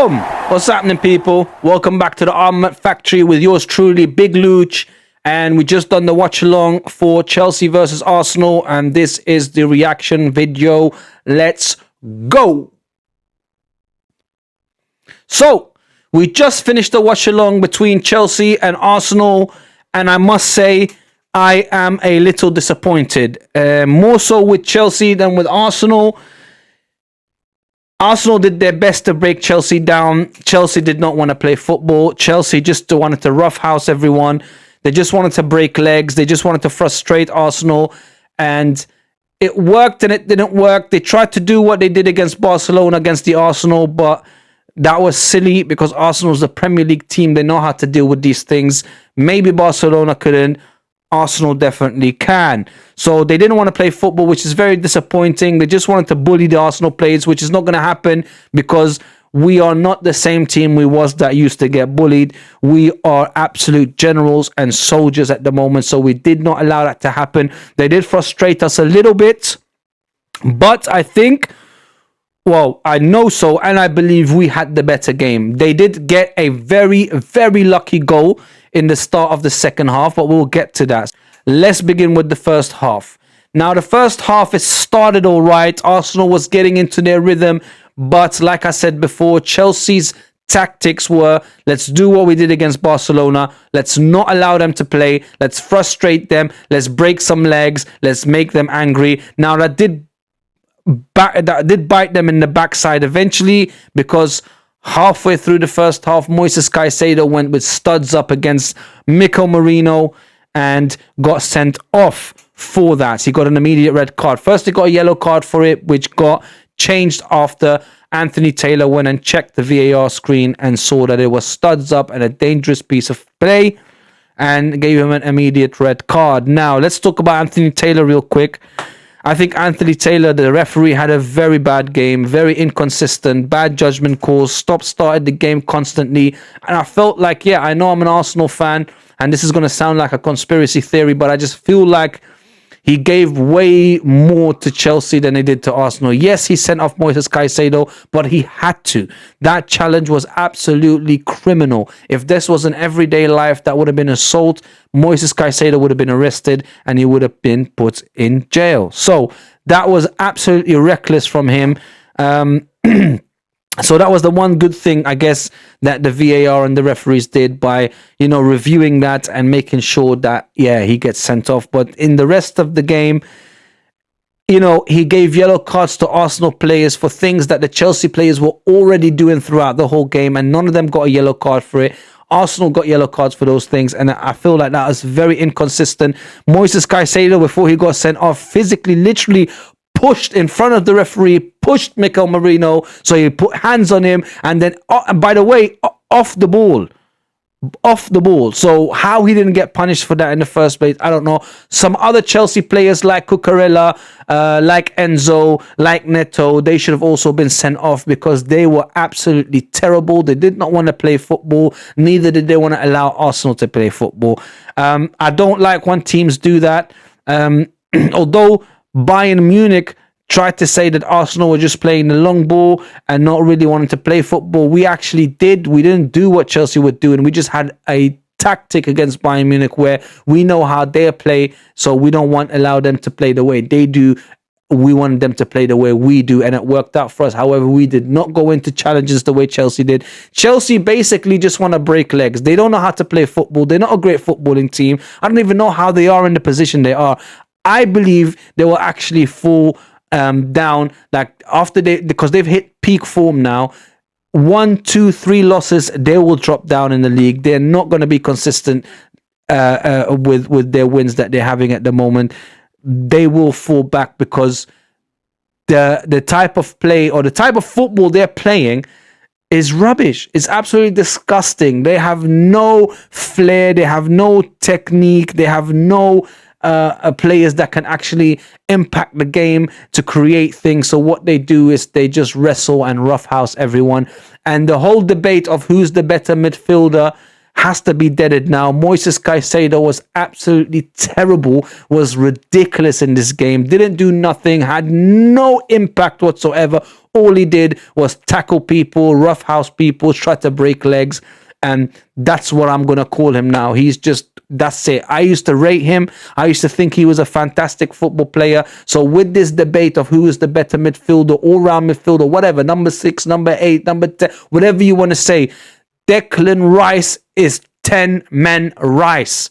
Boom! What's happening, people? Welcome back to the Armament Factory with yours truly, Big Luch. And we just done the watch along for Chelsea versus Arsenal. And this is the reaction video. Let's go! So, we just finished the watch along between Chelsea and Arsenal. And I must say, I am a little disappointed. More so with Chelsea than with Arsenal. Arsenal did their best to break Chelsea down. Chelsea did not want to play football. Chelsea just wanted to roughhouse everyone. They just wanted to break legs. They just wanted to frustrate Arsenal. And it worked and it didn't work. They tried to do what they did against Barcelona, against the Arsenal, but that was silly because Arsenal is a Premier League team. They know how to deal with these things. Maybe Barcelona couldn't. Arsenal definitely can. So they didn't want to play football, which is very disappointing. They just wanted to bully the Arsenal players, which is not going to happen because we are not the same team we was that used to get bullied. We are absolute generals and soldiers at the moment. So we did not allow that to happen. They did frustrate us a little bit, but I think, well, I know so, and I believe we had the better game. They did get a very, very lucky goal in the start of the second half, but we'll get to that. Let's begin with the first half. Now, the first half, it started all right. Arsenal was getting into their rhythm, but like I said before, Chelsea's tactics were, let's do what we did against Barcelona. Let's not allow them to play. Let's frustrate them. Let's break some legs. Let's make them angry. Now, that did bite them in the backside eventually, because halfway through the first half, Moises Caicedo went with studs up against Mikel Merino and got sent off for that. He got an immediate red card. First, he got a yellow card for it, which got changed after Anthony Taylor went and checked the VAR screen and saw that it was studs up and a dangerous piece of play and gave him an immediate red card. Now, let's talk about Anthony Taylor real quick. I think Anthony Taylor, the referee, had a very bad game, very inconsistent, bad judgment calls, started the game constantly. And I felt like, yeah, I know I'm an Arsenal fan, and this is going to sound like a conspiracy theory, but I just feel like he gave way more to Chelsea than he did to Arsenal. Yes, he sent off Moises Caicedo, but he had to. That challenge was absolutely criminal. If this was an everyday life, that would have been assault. Moises Caicedo would have been arrested and he would have been put in jail. So that was absolutely reckless from him. So that was the one good thing, I guess, that the VAR and the referees did by, reviewing that and making sure that, yeah, he gets sent off. But in the rest of the game, he gave yellow cards to Arsenal players for things that the Chelsea players were already doing throughout the whole game, and none of them got a yellow card for it. Arsenal got yellow cards for those things, and I feel like that was very inconsistent. Moises Caicedo, before he got sent off, physically, literally pushed in front of the referee, pushed Mikel Merino, so he put hands on him, and then, by the way, off the ball. So how he didn't get punished for that in the first place, I don't know. Some other Chelsea players like Cucurella, like Enzo, like Neto, they should have also been sent off because they were absolutely terrible. They did not want to play football. Neither did they want to allow Arsenal to play football. I don't like when teams do that. Although Bayern Munich tried to say that Arsenal were just playing the long ball and not really wanting to play football. We actually did. We didn't do what Chelsea would do, and we just had a tactic against Bayern Munich where we know how they play, so we don't allow them to play the way they do. We wanted them to play the way we do, and it worked out for us. However, we did not go into challenges the way Chelsea did. Chelsea basically just want to break legs. They don't know how to play football. They're not a great footballing team. I don't even know how they are in the position they are. I believe they will actually fall down, like because they've hit peak form now. 1, 2, 3 losses, they will drop down in the league. They're not going to be consistent with their wins that they're having at the moment. They will fall back because the type of play or the type of football they're playing is rubbish. It's absolutely disgusting. They have no flair. They have no technique. They have no players that can actually impact the game to create things. So what they do is they just wrestle and roughhouse everyone. And the whole debate of who's the better midfielder has to be deaded now. Moises Caicedo was absolutely terrible, was ridiculous in this game, didn't do nothing, had no impact whatsoever. All he did was tackle people, roughhouse people, try to break legs, and that's what I'm going to call him now. He's just, that's it. I used to rate him. I used to think he was a fantastic football player. So with this debate of who is the better midfielder, all-round midfielder, whatever, number 6, number 8, number 10, whatever you want to say, Declan Rice is 10-man Rice.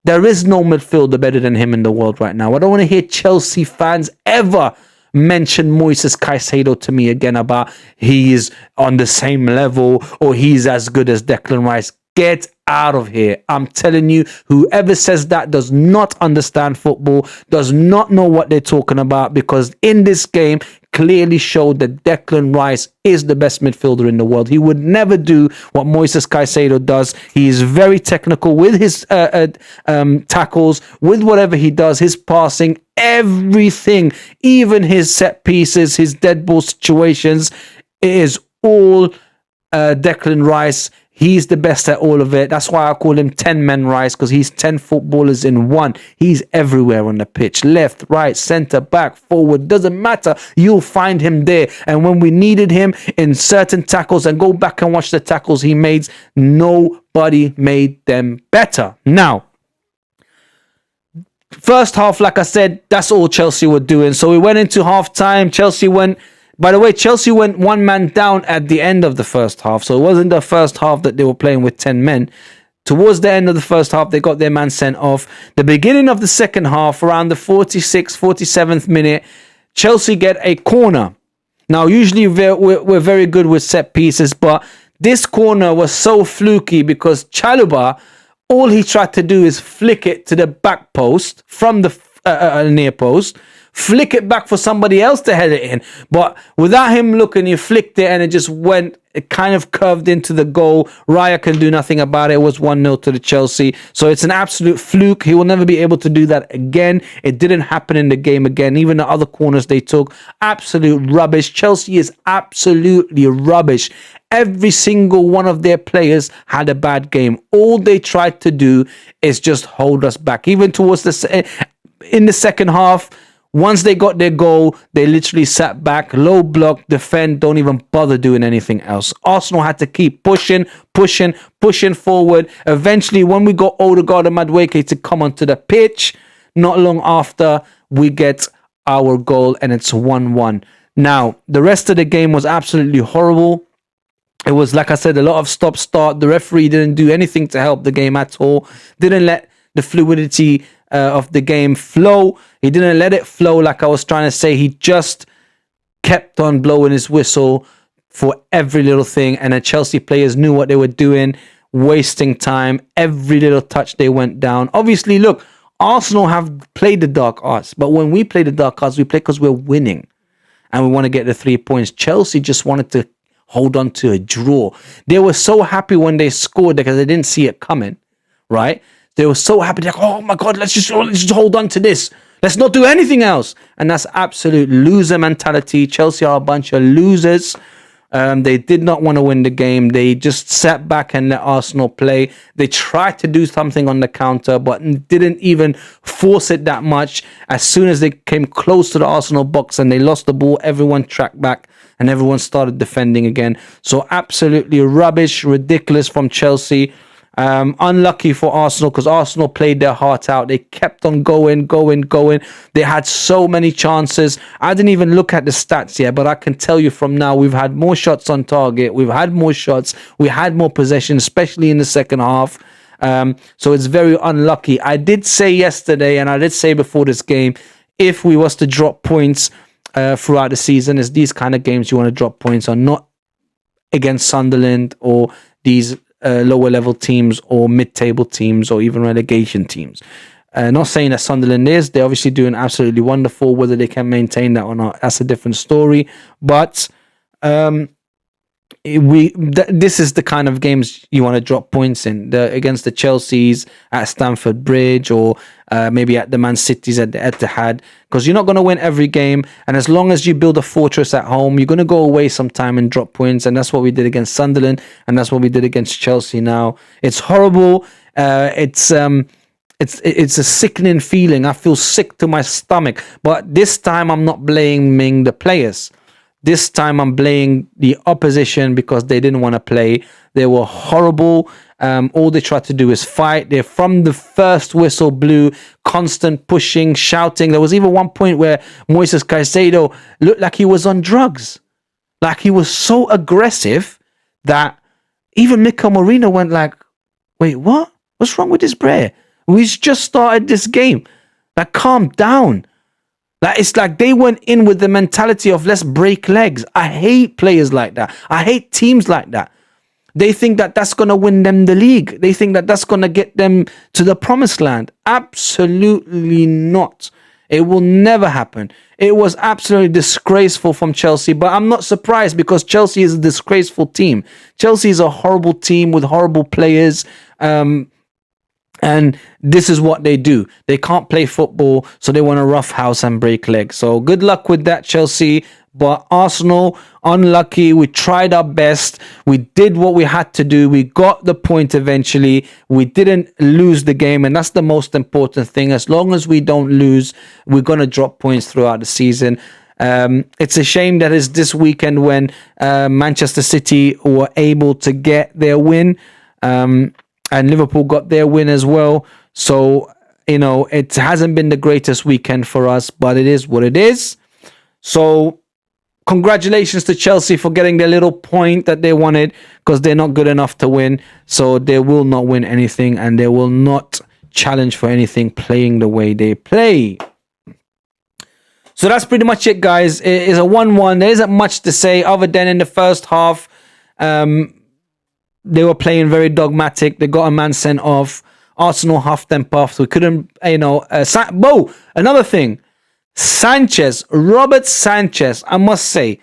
There is no midfielder better than him in the world right now. I don't want to hear Chelsea fans ever mention Moises Caicedo to me again about he is on the same level or he's as good as Declan Rice. Get out of here. I'm telling you, whoever says that does not understand football, does not know what they're talking about, because in this game clearly showed that Declan Rice is the best midfielder in the world. He would never do what Moises Caicedo does. He is very technical with his tackles, with whatever he does, his passing, everything, even his set pieces, his dead ball situations. It is all Declan Rice. He's the best at all of it. That's why I call him 10-man Rice, because he's 10 footballers in one. He's everywhere on the pitch. Left, right, centre, back, forward. Doesn't matter. You'll find him there. And when we needed him in certain tackles, and go back and watch the tackles he made, nobody made them better. Now, first half, like I said, that's all Chelsea were doing. So we went into half time. Chelsea went one man down at the end of the first half. So it wasn't the first half that they were playing with 10 men. Towards the end of the first half, they got their man sent off. The beginning of the second half, around the 46th, 47th minute, Chelsea get a corner. Now, usually we're very good with set pieces, but this corner was so fluky because Chalobah, all he tried to do is flick it to the back post from the near post, flick it back for somebody else to head it in. But without him looking, he flicked it and it just went, it kind of curved into the goal. Raya can do nothing about it. It was 1-0 to the Chelsea. So it's an absolute fluke. He will never be able to do that again. It didn't happen in the game again. Even the other corners they took, absolute rubbish. Chelsea is absolutely rubbish. Every single one of their players had a bad game. All they tried to do is just hold us back. Even towards in the second half, once they got their goal, they literally sat back, low block, defend, don't even bother doing anything else. Arsenal had to keep pushing forward. Eventually, when we got Odegaard and Madueke to come onto the pitch, not long after, we get our goal and it's 1-1. Now, the rest of the game was absolutely horrible. It was, like I said, a lot of stop-start. The referee didn't do anything to help the game at all. Didn't let the fluidity of the game flow. He didn't let it flow like I was trying to say. He just kept on blowing his whistle for every little thing. And the Chelsea players knew what they were doing, wasting time. Every little touch they went down. Obviously, look, Arsenal have played the dark arts. But when we play the dark arts, we play because we're winning. And we want to get the 3 points. Chelsea just wanted to hold on to a draw. They were so happy when they scored because they didn't see it coming, right? They were so happy. Like, oh my God, let's just hold on to this. Let's not do anything else. And that's absolute loser mentality. Chelsea are a bunch of losers. They did not want to win the game. They just sat back and let Arsenal play. They tried to do something on the counter, but didn't even force it that much. As soon as they came close to the Arsenal box and they lost the ball, everyone tracked back and everyone started defending again. So absolutely rubbish, ridiculous from Chelsea. Unlucky for Arsenal because Arsenal played their heart out. They kept on going. They had so many chances. I didn't even look at the stats yet, but I can tell you from now, we've had more shots on target. We've had more shots. We had more possession, especially in the second half. So it's very unlucky. I did say yesterday, and I did say before this game, if we was to drop points throughout the season, it's these kind of games you want to drop points on, not against Sunderland or these lower level teams or mid-table teams or even relegation teams. Not saying that Sunderland is. They're obviously doing absolutely wonderful. Whether they can maintain that or not, that's a different story. But this is the kind of games you want to drop points in, against the Chelseas at Stamford Bridge, or maybe at the Man Cities at the Etihad, because you're not going to win every game. And as long as you build a fortress at home, you're going to go away sometime and drop points. And that's what we did against Sunderland, and that's what we did against Chelsea. Now it's horrible. It's a sickening feeling. I feel sick to my stomach. But this time I'm not blaming the players. This time I'm blaming the opposition because they didn't want to play. They were horrible. All they tried to do is fight. They're from the first whistle blew, constant pushing, shouting. There was even one point where Moises Caicedo looked like he was on drugs. Like he was so aggressive that even Mikel Merino went like, wait, what? What's wrong with this player? We just started this game. Like, calm down. Like, it's like they went in with the mentality of let's break legs. I hate players like that. I hate teams like that. They think that that's going to win them the league. They think that that's going to get them to the promised land. Absolutely not. It will never happen. It was absolutely disgraceful from Chelsea, but I'm not surprised because Chelsea is a disgraceful team. Chelsea is a horrible team with horrible players. And this is what they do. They can't play football, so they want to roughhouse and break legs. So good luck with that, Chelsea. But Arsenal, unlucky. We tried our best. We did what we had to do. We got the point eventually. We didn't lose the game, and that's the most important thing. As long as we don't lose, we're going to drop points throughout the season. It's a shame that it's this weekend when Manchester City were able to get their win. And Liverpool got their win as well. So, it hasn't been the greatest weekend for us, but it is what it is. So, congratulations to Chelsea for getting their little point that they wanted, because they're not good enough to win. So, they will not win anything, and they will not challenge for anything playing the way they play. So, that's pretty much it, guys. It is a 1-1. There isn't much to say other than in the first half, they were playing very dogmatic. They got a man sent off. Arsenal huffed them puffed. We couldn't, another thing. Robert Sanchez, I must say,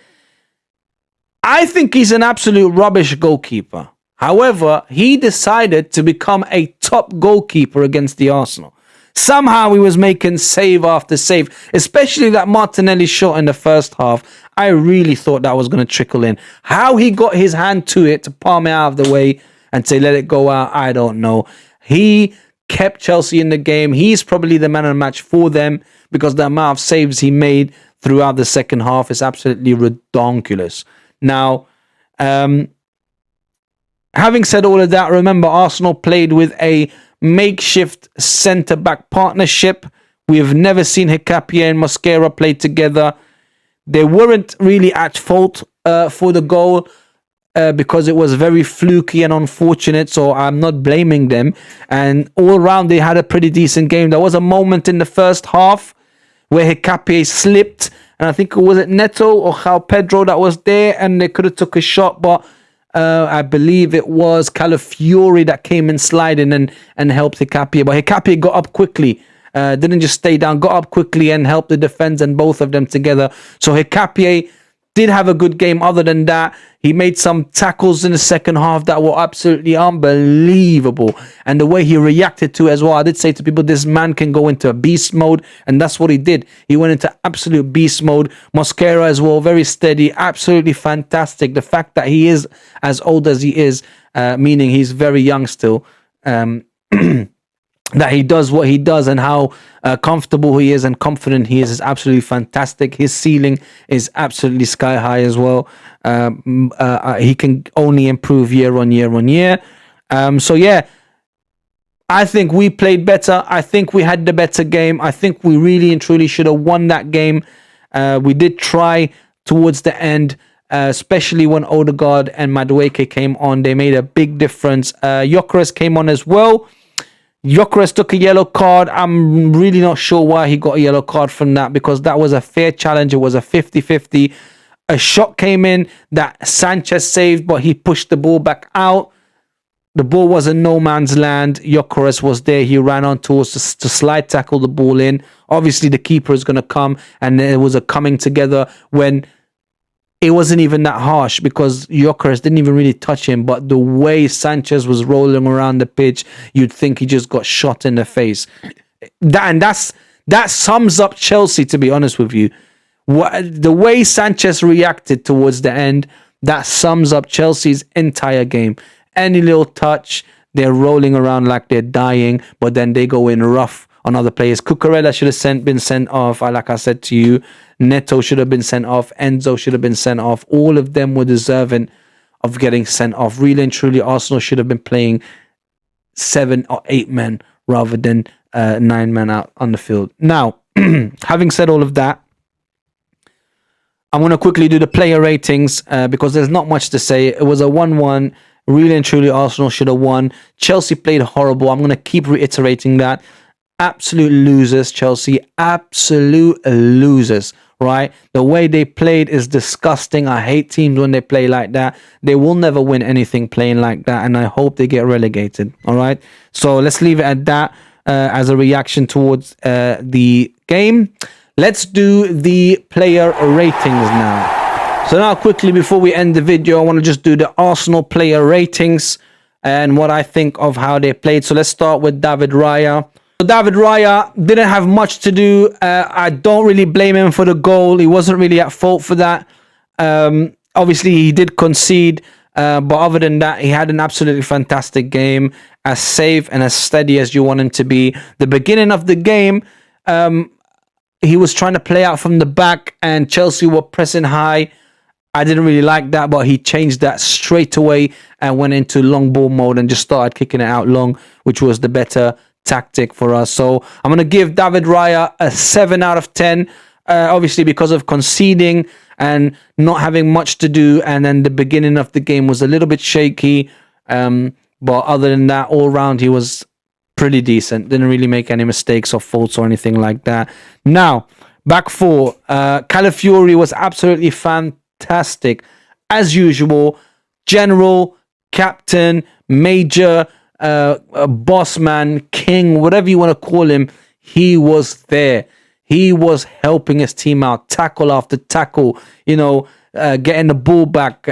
I think he's an absolute rubbish goalkeeper. However, he decided to become a top goalkeeper against the Arsenal. Somehow he was making save after save, especially that Martinelli shot in the first half. I really thought that was going to trickle in. How he got his hand to it to palm it out of the way and say let it go out, I don't know. He kept Chelsea in the game. He's probably the man of the match for them because the amount of saves he made throughout the second half is absolutely redonkulous. Now, having said all of that, remember Arsenal played with a makeshift centre-back partnership. We have never seen Hikapié and Mosquera play together. They weren't really at fault for the goal because it was very fluky and unfortunate, so I'm not blaming them. And all around, they had a pretty decent game. There was a moment in the first half where Hikapié slipped, and I think it was Neto or João Pedro that was there, and they could have took a shot, but I believe it was Calafiori that came in sliding and helped Hikapié. But Hikapié got up quickly. Didn't just stay down, got up quickly and helped the defense and both of them together. So Hikapié did have a good game. Other than that, he made some tackles in the second half that were absolutely unbelievable. And the way he reacted to it as well, I did say to people, this man can go into a beast mode. And that's what he did. He went into absolute beast mode. Mosquera as well, very steady, absolutely fantastic. The fact that he is as old as he is, meaning he's very young still, that he does what he does and how comfortable he is and confident he is absolutely fantastic. His ceiling is absolutely sky high as well. He can only improve year on year on year. So yeah, I think we played better. I think we had the better game. I think we really and truly should have won that game. We did try towards the end, especially when Odegaard and Madueke came on. They made a big difference. Gyökeres came on as well. Gyökeres took a yellow card. I'm really not sure why he got a yellow card from that, because that was a fair challenge. It was a 50-50. A shot came in that Sanchez saved, but he pushed the ball back out. The ball was in no man's land. Gyökeres was there. He ran on towards to slide tackle the ball in. Obviously, the keeper is going to come, and there was a coming together when it wasn't even that harsh because Gyökeres didn't even really touch him. But the way Sanchez was rolling around the pitch, you'd think he just got shot in the face. That sums up Chelsea, to be honest with you. The way Sanchez reacted towards the end, that sums up Chelsea's entire game. Any little touch, they're rolling around like they're dying, but then they go in rough on other players. Cucurella should have been sent off. Like I said to you, Neto should have been sent off. Enzo should have been sent off. All of them were deserving of getting sent off. Really and truly, Arsenal should have been playing 7 or 8 men rather than 9 men out on the field. Now, having said all of that, I'm going to quickly do the player ratings because there's not much to say. It was a 1-1. Really and truly, Arsenal should have won. Chelsea played horrible. I'm going to keep reiterating that. Absolute losers, Chelsea. Absolute losers, right? The way they played is disgusting. I hate teams when they play like that. They will never win anything playing like that, and I hope they get relegated, all right? So let's leave it at that as a reaction towards the game. Let's do the player ratings now. So now quickly before we end the video, I want to just do the Arsenal player ratings and what I think of how they played. So let's start with David Raya. So David Raya didn't have much to do. I don't really blame him for the goal. He wasn't really at fault for that. Obviously, he did concede. But other than that, he had an absolutely fantastic game. As safe and as steady as you want him to be. The beginning of the game, he was trying to play out from the back and Chelsea were pressing high. I didn't really like that, but he changed that straight away and went into long ball mode and just started kicking it out long, which was the better tactic for us. So I'm going to give David Raya a 7 out of 10, obviously because of conceding and not having much to do. And then the beginning of the game was a little bit shaky. But other than that, all round, he was pretty decent. Didn't really make any mistakes or faults or anything like that. Now, back four. Calafiori was absolutely fantastic. As usual, general, captain, major, boss man, king, whatever you want to call him, he was there. He was helping his team out, tackle after tackle, getting the ball back,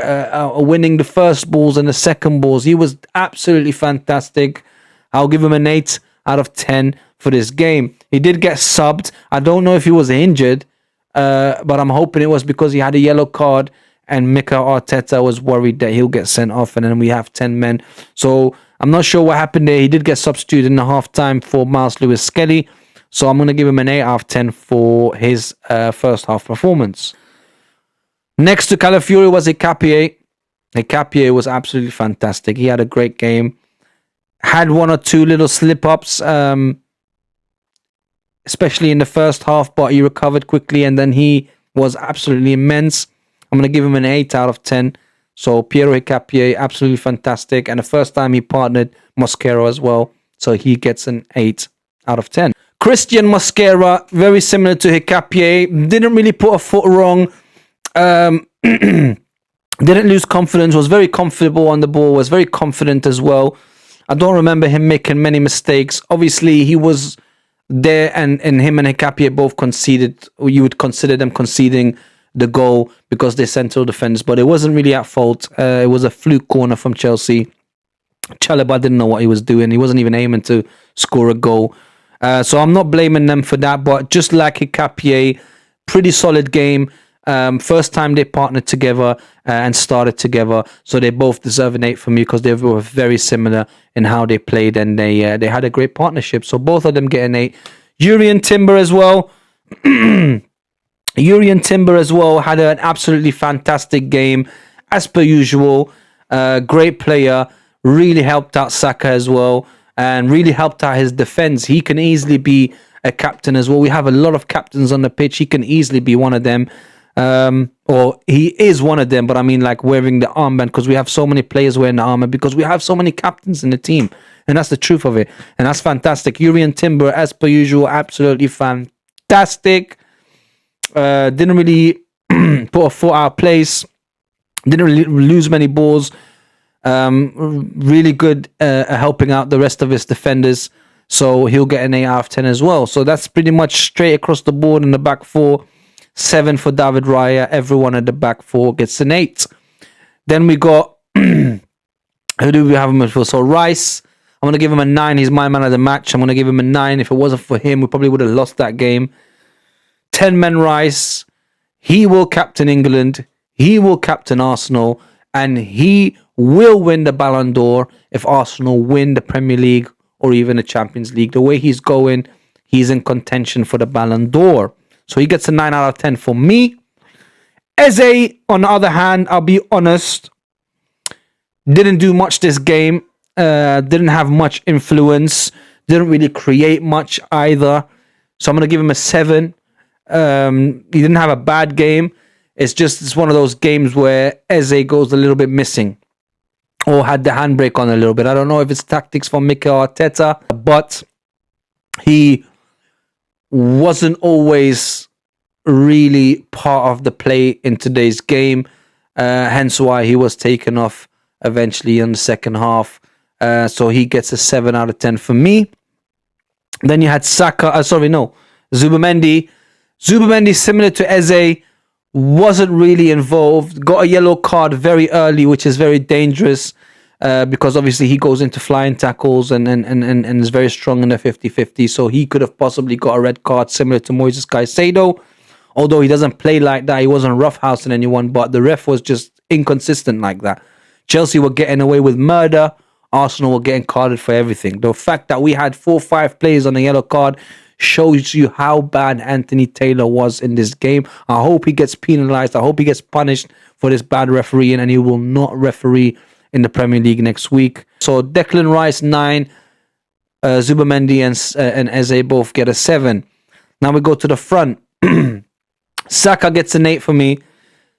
winning the first balls and the second balls. He was absolutely fantastic. I'll give him an 8 out of 10 for this game. He did get subbed. I don't know if he was injured, but I'm hoping it was because he had a yellow card and Mikel Arteta was worried that he'll get sent off and then we have 10 men. So I'm not sure what happened there. He did get substituted in the half-time for Miles Lewis-Skelly. So I'm going to give him an 8 out of 10 for his first half performance. Next to Calafiori was Hikapié. Hikapié was absolutely fantastic. He had a great game. Had 1 or 2 little slip-ups, especially in the first half, but he recovered quickly and then he was absolutely immense. I'm going to give him an 8 out of 10. So Piero Hikapié, absolutely fantastic. And the first time he partnered Mosquera as well. So he gets an 8 out of 10. Christian Mosquera, very similar to Hikapié. Didn't really put a foot wrong. Didn't lose confidence. Was very comfortable on the ball. Was very confident as well. I don't remember him making many mistakes. Obviously, he was there and him and Hikapié both conceded. You would consider them conceding the goal because they central defenders, but it wasn't really at fault. It was a fluke corner from Chelsea. Chalobah didn't know what he was doing. He wasn't even aiming to score a goal. So I'm not blaming them for that, but just like Hikapié, pretty solid game. First time they partnered together and started together, so they both deserve an 8 from me because they were very similar in how they played and they had a great partnership. So both of them get an 8. Jurrien Timber as well. Jurrien Timber as well had an absolutely fantastic game, as per usual. Great player, really helped out Saka as well, and really helped out his defense. He can easily be a captain as well. We have a lot of captains on the pitch. He can easily be one of them. Or he is one of them, but I mean like wearing the armband because we have so many players wearing the armband because we have so many captains in the team. And that's the truth of it. And that's fantastic. Jurrien Timber, as per usual, absolutely fantastic. Didn't really put a foot out of place. Didn't really lose many balls. Really good helping out the rest of his defenders. So he'll get an 8 out of 10 as well. So that's pretty much straight across the board in the back four. 7 for David Raya. Everyone at the back 4 gets an 8. Then we got who do we have him for? So Rice, I'm going to give him a 9. He's my man of the match. I'm going to give him a 9. If it wasn't for him, we probably would have lost that game. 10 men Rice. He will captain England. He will captain Arsenal. And he will win the Ballon d'Or if Arsenal win the Premier League or even the Champions League. The way he's going, he's in contention for the Ballon d'Or. So he gets a 9 out of 10 for me. Eze, on the other hand, I'll be honest, didn't do much this game. Didn't have much influence. Didn't really create much either. So I'm going to give him a 7. He didn't have a bad game. It's one of those games where Eze goes a little bit missing or had the handbrake on a little bit. I don't know if it's tactics from Mikel Arteta, but he wasn't always really part of the play in today's game. Hence why he was taken off eventually in the second half. So he gets a 7 out of 10 for me. Then you had Zubimendi. Zubimendi, similar to Eze, wasn't really involved. Got a yellow card very early, which is very dangerous because obviously he goes into flying tackles and is very strong in the 50-50. So he could have possibly got a red card similar to Moises Caicedo. Although he doesn't play like that, he wasn't roughhousing anyone, but the ref was just inconsistent like that. Chelsea were getting away with murder. Arsenal were getting carded for everything. The fact that we had 4 or 5 players on a yellow card shows you how bad Anthony Taylor was in this game. I hope he gets penalized. I hope he gets punished for this bad refereeing, and he will not referee in the Premier League next week. So Declan Rice 9, Zubimendi and Eze both get a 7. Now we go to the front. Saka gets an 8 for me.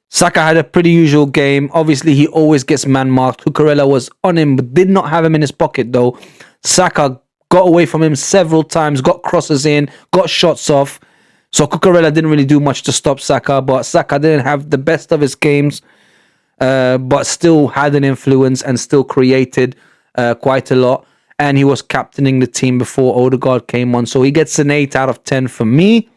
Saka had a pretty usual game. Obviously, he always gets man-marked. Cucurella was on him, but did not have him in his pocket, though. Saka got away from him several times, got crosses in, got shots off. So Cucurella didn't really do much to stop Saka, but Saka didn't have the best of his games, but still had an influence and still created quite a lot. And he was captaining the team before Odegaard came on. So he gets an 8 out of 10 for me.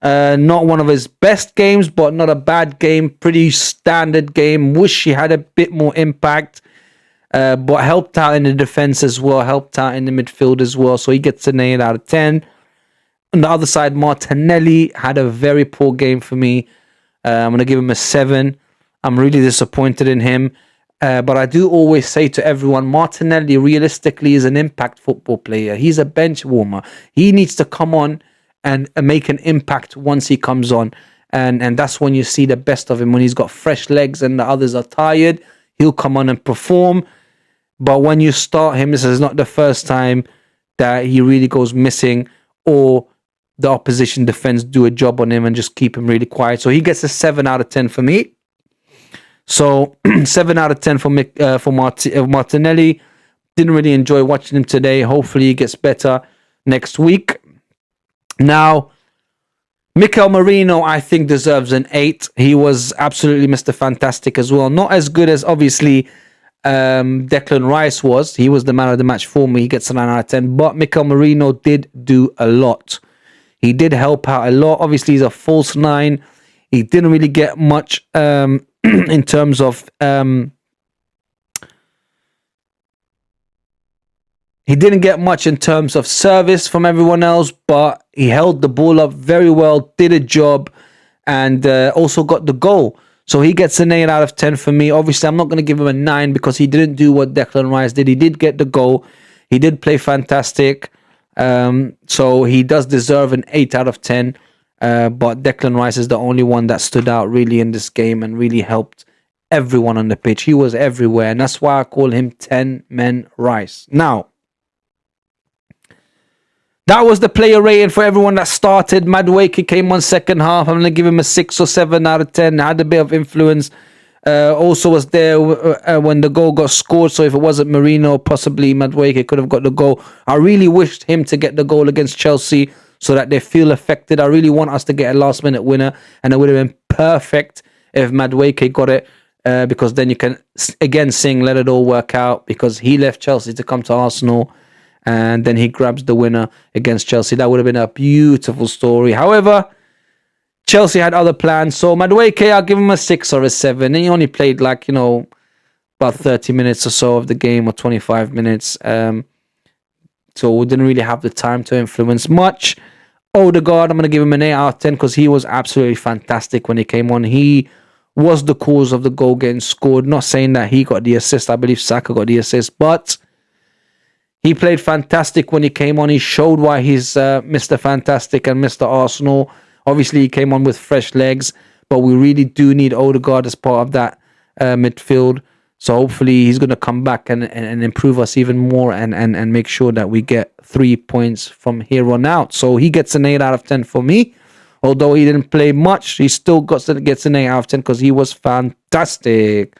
Not one of his best games, but not a bad game. Pretty standard game. Wish he had a bit more impact. But helped out in the defense as well. Helped out in the midfield as well. So he gets an 8 out of 10. On the other side, Martinelli had a very poor game for me. I'm going to give him a 7. I'm really disappointed in him. But I do always say to everyone, Martinelli realistically is an impact football player. He's a bench warmer. He needs to come on and make an impact once he comes on. And that's when you see the best of him. When he's got fresh legs and the others are tired, he'll come on and perform. But when you start him, this is not the first time that he really goes missing or the opposition defense do a job on him and just keep him really quiet. So he gets a 7 out of 10 for me. So 7 out of 10 for Martinelli. Didn't really enjoy watching him today. Hopefully he gets better next week. Now, Mikel Merino, I think, deserves an 8. He was absolutely Mr. Fantastic as well. Not as good as, obviously, Declan Rice was. He was the man of the match for me. He gets a 9 out of 10. But Mikel Merino did do a lot. He did help out a lot. Obviously, he's a false 9. He didn't really get much in terms of... He didn't get much in terms of service from everyone else, but he held the ball up very well, did a job, and also got the goal. So he gets an 8 out of 10 for me. Obviously, I'm not going to give him a 9 because he didn't do what Declan Rice did. He did get the goal. He did play fantastic. So he does deserve an 8 out of 10. But Declan Rice is the only one that stood out really in this game and really helped everyone on the pitch. He was everywhere, and that's why I call him 10-men Rice. Now, that was the player rating for everyone that started. Madueke came on second half. I'm going to give him a 6 or 7 out of 10. Had a bit of influence. Also was there when the goal got scored. So if it wasn't Merino, possibly Madueke could have got the goal. I really wished him to get the goal against Chelsea so that they feel affected. I really want us to get a last-minute winner. And it would have been perfect if Madueke got it. Because then you can, again, sing Let It All Work Out. Because he left Chelsea to come to Arsenal. And then he grabs the winner against Chelsea. That would have been a beautiful story. However, Chelsea had other plans. So Madueke, I'll give him a 6 or a 7. And he only played like, you know, about 30 minutes or so of the game, or 25 minutes. So we didn't really have the time to influence much. Odegaard, I'm going to give him an 8 out of 10 because he was absolutely fantastic when he came on. He was the cause of the goal getting scored. Not saying that he got the assist. I believe Saka got the assist. But he played fantastic when he came on. He showed why he's Mr. Fantastic and Mr. Arsenal. Obviously, he came on with fresh legs. But we really do need Odegaard as part of that midfield. So hopefully he's going to come back and improve us even more and make sure that we get 3 points from here on out. So he gets an 8 out of 10 for me. Although he didn't play much, he still gets an 8 out of 10 because he was fantastic.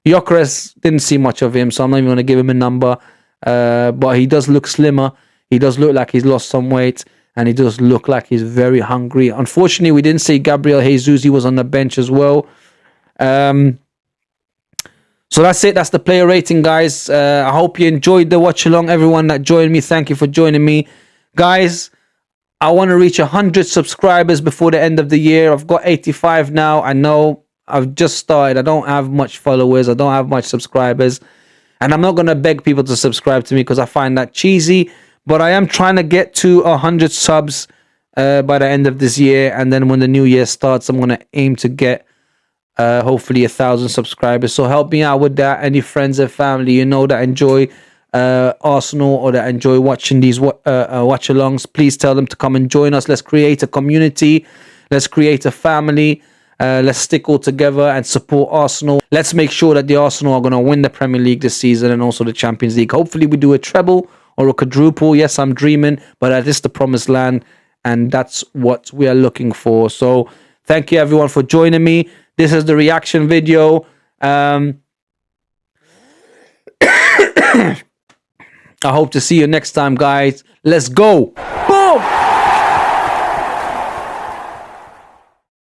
Gyökeres, didn't see much of him, so I'm not even going to give him a number. But he does look slimmer. He does look like he's lost some weight. And he does look like he's very hungry. Unfortunately, we didn't see Gabriel Jesus. He was on the bench as well. So that's it. That's the player rating, guys. I hope you enjoyed the watch along. Everyone that joined me, thank you for joining me. Guys, I want to reach 100 subscribers before the end of the year. I've got 85 now. I know I've just started. I don't have much followers. I don't have much subscribers. And I'm not going to beg people to subscribe to me because I find that cheesy. But I am trying to get to 100 subs by the end of this year. And then when the new year starts, I'm going to aim to get hopefully 1,000 subscribers. So help me out with that. Any friends and family you know that enjoy Arsenal or that enjoy watching these watch-alongs, please tell them to come and join us. Let's create a community. Let's create a family. Let's stick all together and support Arsenal. Let's make sure that the Arsenal are going to win the Premier League this season and also the Champions League. Hopefully we do a treble or a quadruple. Yes, I'm dreaming, but that is the promised land, and that's what we are looking for. So thank you everyone for joining me. This is the reaction video. I hope to see you next time, guys. Let's go.